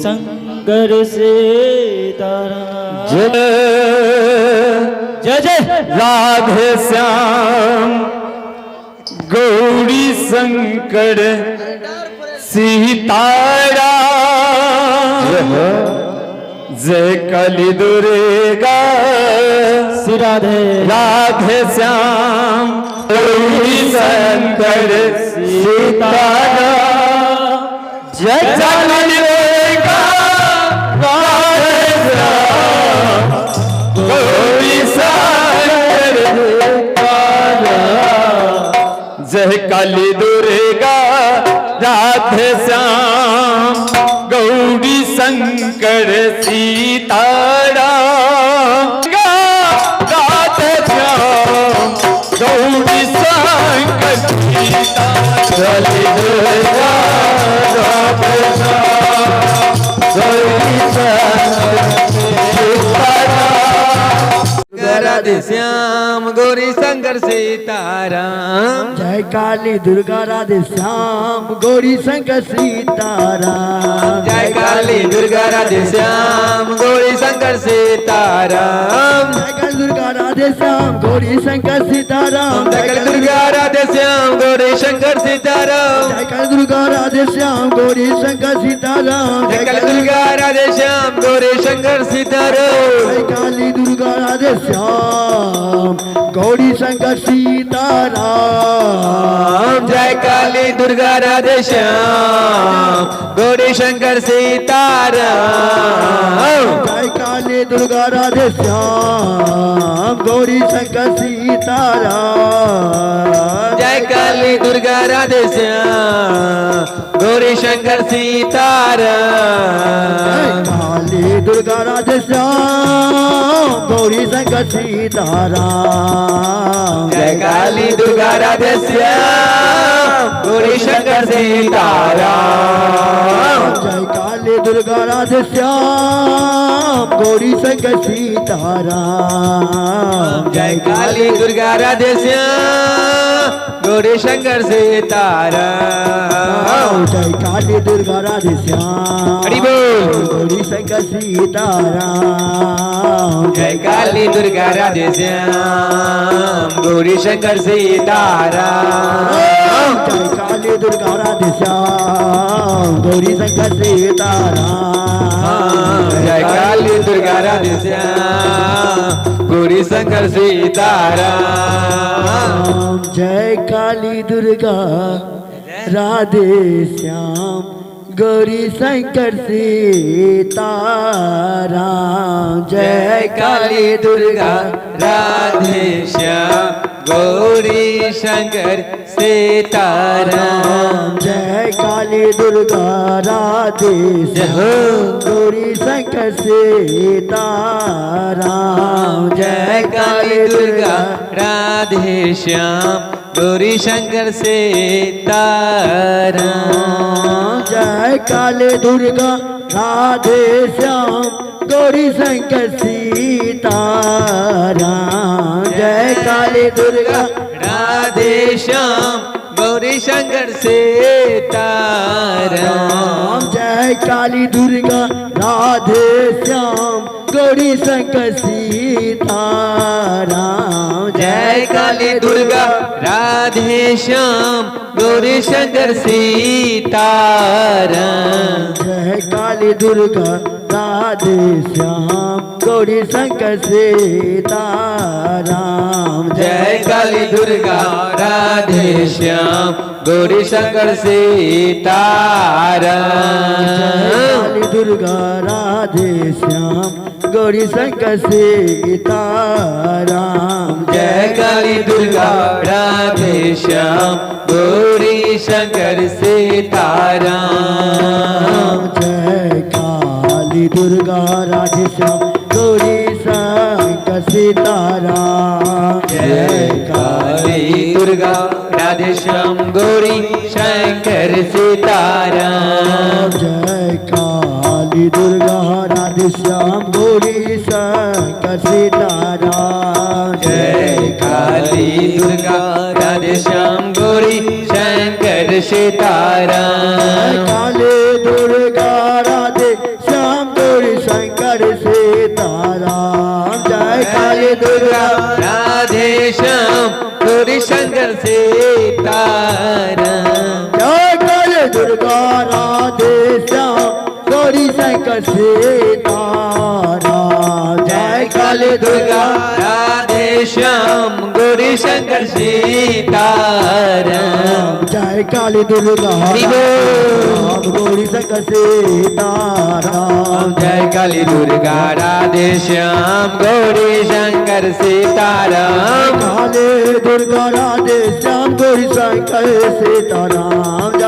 शंकर सीताराम। जय जय जय राधे श्याम गौरी शंकर सीताराम। जय काली दुर्गा श्री राधे राधे श्याम गौरी शंकर सीताराम। जय काली दुर्गा राधे श्याम गौरी शंकर सीताराम। जय काली दुर्गा राधे श्याम गौरी शंकर सीताराम। राधे श्याम गौरी शंकर सीताराम। राधे श्याम गौरी शंकर सीताराम। जय काली दुर्गा राधे श्याम गौरी शंकर सीताराम। जय काली दुर्गा राधे श्याम गौरी शंकर सीताराम। जय काली दुर्गा राधे श्याम गौरी शंकर सीताराम। जय काली दुर्गा राधे श्याम गौरी शंकर सीताराम। जय काली दुर्गा राधे श्याम गौरी शंकर सीताराम। जय काली दुर्गा राधे श्याम गौरी शंकर सीताराम। जय काली दुर्गा राधे श्याम गौरी शंकर सीताराम। जय काली दुर्गा राधे श्याम गौरी शंकर सीताराम। जय काली दुर्गा राधे श्याम गौरी शंकर सीताराम। जय काली दुर्गा राधे श्याम गौरी शंकर सीताराम। काली दुर्गा राधे श्याम गौरी शंकर सीताराम। जय काली दुर्गा राधे श्याम गौरी शंकर सीताराम। जय काली दुर्गा राधे श्याम गौरी शंकर सीताराम। जय काली दुर्गा राधे श्याम गौरी शंकर सीताराम। जय काली दुर्गा राधे श्याम हरि बोल। गौरी शंकर सीताराम। जय काली दुर्गा राधे श्याम गौरी शंकर सीताराम। जय काली दुर्गा राधे श्याम गौरी शंकर सीताराम। जय काली दुर्गा राधे श्याम गौरी शंकर सीताराम। जय काली दुर्गा राधे श्याम गौरी शंकर सीताराम। जय काली दुर्गा राधे श्याम गौरी शंकर सीताराम। जय काली दुर्गा राधे श्याम गौरी शंकर सीताराम। जय काली दुर्गा राधे श्याम गौरी शंकर सीताराम। जय काली दुर्गा राधे श्याम गौरी शंकर सीताराम। जय काली दुर्गा राधे श्याम गौरी शंकर सीताराम। जय काली दुर्गा राधे श्याम गौरी शंकर सीताराम। जय काली दुर्गा राधे श्याम गौरी शंकर सीताराम। जय काली दुर्गा राधे श्याम गौरी शंकर सीताराम। जय काली दुर्गा राधे श्याम गौरी शंकर सीताराम। काली दुर्गा राधे श्याम गौरी शंकर सीताराम। जय काली दुर्गा राधे श्याम गौरी शंकर सीताराम। जय काली दुर्गा राधे श्याम गौरी शंकर सीताराम। जय काली दुर्गा राधे श्याम गौरी शंकर सीताराम। जय काली दुर्गा राधे श्याम गौरी शंकर सीताराम। जय काली दुर्गा राधे श्याम गौरी शंकर सीताराम। काली दुर्गा राधे शंकर सीताराम जय काली दुर्गा राधे श्याम गौरी शंकर सीताराम जय काली दुर्गा राधे श्याम गौरी शंकर सीताराम जय काली दुर्गा राधे श्याम गौरी शंकर सीताराम जय काली दुर्गा राम गौरी शंकर सीताराम जय काली दुर्गा राधे श्याम गौरी शंकर सीताराम काली दुर्गा राधे श्याम गौरी शंकर सीताराम